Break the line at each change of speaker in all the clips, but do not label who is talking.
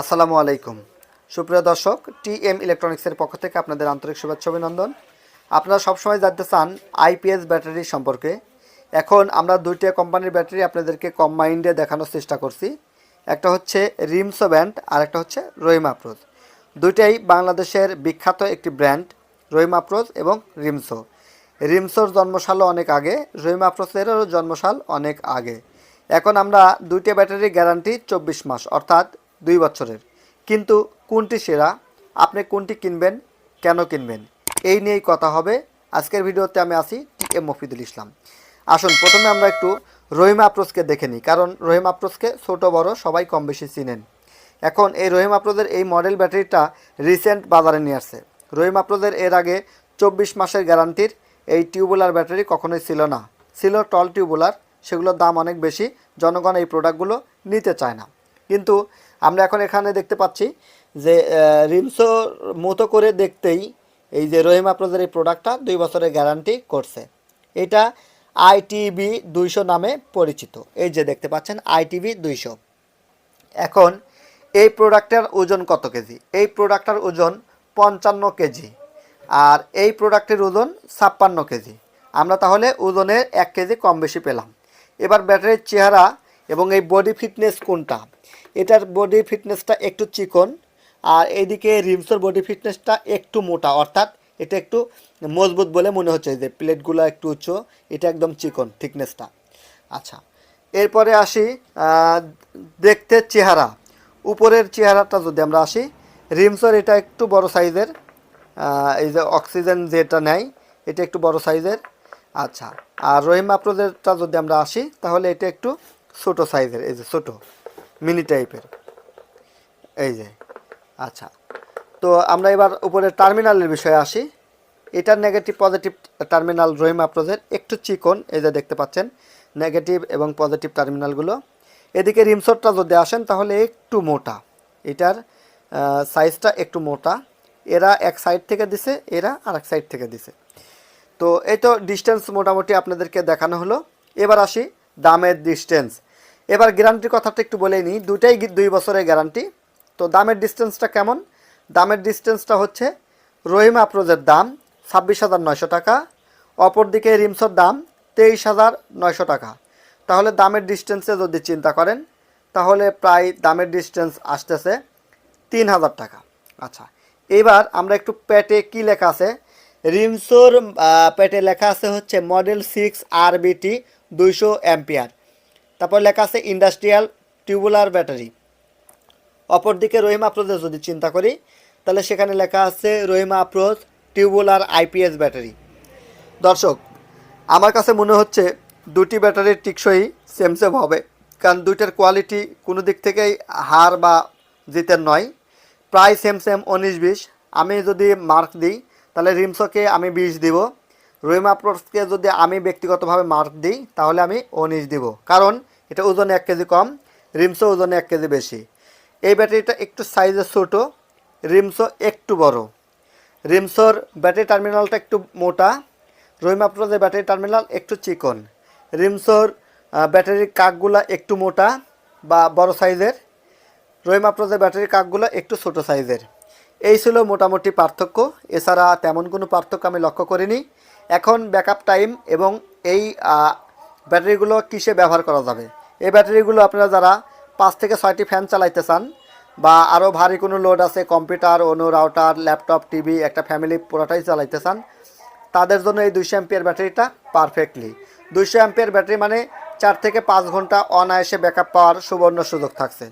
আসসালামু আলাইকুম সুপ্রিয় দর্শক, টিএম ইলেকট্রনিক্সের পক্ষ থেকে আপনাদের আন্তরিক শুভেচ্ছা অভিনন্দন। আপনারা সবসময় জানতে চান আইপিএস ব্যাটারি সম্পর্কে। এখন আমরা দুইটা কোম্পানির ব্যাটারি আপনাদেরকে কম্বাইন্ডে দেখানোর চেষ্টা করছি। একটা হচ্ছে রিমসো ব্র্যান্ড আর একটা হচ্ছে রহিমা আফরোজ। দুইটাই বাংলাদেশের বিখ্যাত একটি ব্র্যান্ড, রহিমা আফরোজ এবং রিমসো। রিমসোর জন্মসালও অনেক আগে, রহিমা আফরোজেরও জন্মসাল অনেক আগে। এখন আমরা দুইটা ব্যাটারি গ্যারান্টি 24 মাস অর্থাৎ 2 বছরের। কিন্তু কোনটি সেরা, আপনি কোনটি কিনবেন, কেন কিনবেন, এই নিয়েই কথা হবে আজকের ভিডিওতে। আমি আছি টিএম মফিদুল ইসলাম। আসুন প্রথমে আমরা একটু রহিমা আফরোজকে দেখে নিই, কারণ রহিমা আফরোজকে ছোটো বড় সবাই কম বেশি চিনেন। এখন এই রহিমা আফরোজের এই মডেল ব্যাটারিটা রিসেন্ট বাজারে নিয়ে আসছে। রহিমা আফরোজের এর আগে 24 মাসের গ্যারান্টির এই টিউবুলার ব্যাটারি কখনোই ছিল না, ছিল টল টিউবুলার। সেগুলোর দাম অনেক বেশি, জনগণ এই প্রোডাক্টগুলো নিতে চায় না। কিন্তু আমরা এখন এখানে দেখতে পাচ্ছি যে রিমসোর মতো করে দেখতেই এই যে রহিমা আফরোজের এই প্রোডাক্টটা 2 বছরের গ্যারান্টি করছে। এটা আইটিভি 200 নামে পরিচিত। এই যে দেখতে পাচ্ছেন আইটিভি 200। এখন এই প্রোডাক্টের ওজন কত কেজি? এই প্রোডাক্টটার ওজন 55 কেজি, আর এই প্রোডাক্টের ওজন 56 কেজি। আমরা তাহলে ওজনের 1 কেজি কম বেশি পেলাম। এবার ব্যাটারির চেহারা এবং এই বডি ফিটনেস কোনটা? এটার বডি ফিটনেসটা একটু চিকন, আর এইদিকে রিমসোর বডি ফিটনেসটা একটু মোটা, অর্থাৎ এটা একটু মজবুত বলে মনে হচ্ছে। যে প্লেটগুলো একটু উঁচু, এটা একদম চিকন থিকনেসটা। আচ্ছা, এরপরে আসি দেখতে চেহারা। উপরের চেহারাটা যদি আমরা আসি, রিমসোর এটা একটু বড় সাইজের, এই যে অক্সিজেন যেটা নেয় এটা একটু বড় সাইজের। আচ্ছা, আর রহিমা আফরোজেরটা যদি আমরা আসি তাহলে এটা একটু ছোটো সাইজের, এই যে ছোটো মিনি টাইপের, এই যে। আচ্ছা, তো আমরা এবার উপরে টার্মিনালের বিষয়ে আসি। এটার নেগেটিভ পজিটিভ টার্মিনাল রহিমা আফরোজের একটু চিকন, এই যে দেখতে পাচ্ছেন নেগেটিভ এবং পজিটিভ টার্মিনালগুলো। এদিকে রিমসোরটা যদি আসেন তাহলে একটু মোটা, এটার সাইজটা একটু মোটা। এরা এক সাইড থেকে দিছে, এরা আর এক সাইড থেকে দিছে। তো এই তো ডিস্টেন্স মোটামুটি আপনাদেরকে দেখানো হলো। এবার আসি দামের ডিস্টেন্স। এবার গ্যারান্টির কথাটা একটু বলেই নিই, দুটাই 2 বছরের গ্যারান্টি। তো দামের ডিস্টেন্সটা কেমন? দামের ডিস্টেন্সটা হচ্ছে রহিমা আফরোজের দাম 26,900 টাকা, অপরদিকে রিমসোর দাম 23,900 টাকা। তাহলে দামের ডিস্টেন্সে যদি চিন্তা করেন তাহলে প্রায় দামের ডিস্টেন্স আসতেছে 3,000 টাকা। আচ্ছা, এবার আমরা একটু পেটে কি লেখা আছে। রিমসোর পেটে লেখা আছে হচ্ছে মডেল 6 RBT 200 অ্যাম্পিয়ার। তারপর লেখা আছে ইন্ডাস্ট্রিয়াল টিউবুলার ব্যাটারি। অপরদিকে রহিমা আফরোজের যদি চিন্তা করি তাহলে সেখানে লেখা আছে Rahima Afroz tubular IPS battery. দর্শক, আমার কাছে মনে হচ্ছে দুটি ব্যাটারির টিকসই সেম সেম হবে, কারণ দুইটার কোয়ালিটি কোনো দিক থেকেই হার বা জিতের নয়, প্রায় সেম সেম 19-20। আমি যদি মার্ক দিই তাহলে রিমসোকে আমি 20 দিব, রহিমা আফরোজকে যদি আমি ব্যক্তিগতভাবে মার্ক দিই তাহলে আমি 19 দিব, কারণ এটা ওজনে 1 কেজি কম, রিমসো ওজনে 1 কেজি বেশি। এই ব্যাটারিটা একটু সাইজে ছোটো, রিমসো একটু বড়। রিমসোর ব্যাটারি টার্মিনালটা একটু মোটা, রহিমা আফরোজের ব্যাটারি টার্মিনাল একটু চিকন। রিমসোর ব্যাটারির কাকগুলো একটু মোটা বা বড় সাইজের, রহিমা আফরোজের ব্যাটারির কাকগুলো একটু ছোটো সাইজের। এই ছিল মোটামুটি পার্থক্য, এছাড়া তেমন কোনো পার্থক্য আমি লক্ষ্য করিনি। এখন ব্যাকআপ টাইম এবং এই ব্যাটারিগুলো কিসে ব্যবহার করা যাবে। এই ব্যাটারিগুলো আপনারা যারা 5 থেকে 6টি ফ্যান চালাইতে চান বা আরও ভারী কোনো লোড আছে, কম্পিউটার, অনু, রাউটার, ল্যাপটপ, টিভি, একটা ফ্যামিলি পুরোটাই চালাইতে চান, তাদের জন্য এই 200 অ্যাম্পিয়ার ব্যাটারিটা পারফেক্টলি। 200 অ্যাম্পিয়ার ব্যাটারি মানে 4 থেকে 5 ঘন্টা অনায়াসে ব্যাকআপ পাওয়ার সুবর্ণ সুযোগ থাকছে।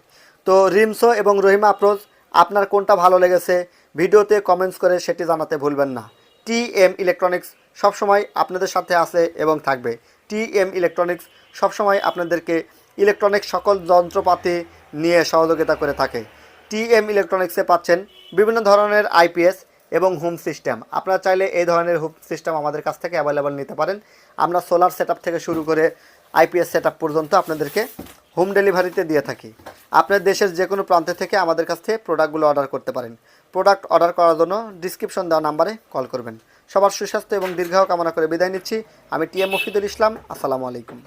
তো রিমসো এবং রহিমা আফরোজ আপনার কোনটা ভালো লেগেছে ভিডিওতে কমেন্টস করে সেটি জানাতে ভুলবেন না। টিএম ইলেকট্রনিক্স সবসময় আপনাদের সাথে আছে এবং থাকবে। টিএম ইলেকট্রনিক্স সবসময় আপনাদেরকে ইলেকট্রনিক্স সকল যন্ত্রপাতি নিয়ে সহযোগিতা করে থাকে। টিএম ইলেকট্রনিক্সে পাচ্ছেন বিভিন্ন ধরনের আইপিএস এবং হোম সিস্টেম। আপনারা চাইলে এই ধরনের হোম সিস্টেম আমাদের কাছ থেকে অ্যাভেলেবল নিতে পারেন। আমরা সোলার সেটআপ থেকে শুরু করে আইপিএস সেটআপ পর্যন্ত আপনাদেরকে হোম ডেলিভারিতে দিয়ে থাকি। আপনার দেশের যে কোনো প্রান্তে থেকে আমাদের কাছ থেকে প্রোডাক্টগুলো অর্ডার করতে পারেন। প্রোডাক্ট অর্ডার করার জন্য ডিসক্রিপশন দেওয়া নাম্বারে কল করবেন। সবার সুস্বাস্থ্য এবং দীর্ঘায়ু কামনা করে বিদায় নিচ্ছি। আমি টিএম মফিদুল ইসলাম। আসসালামু আলাইকুম।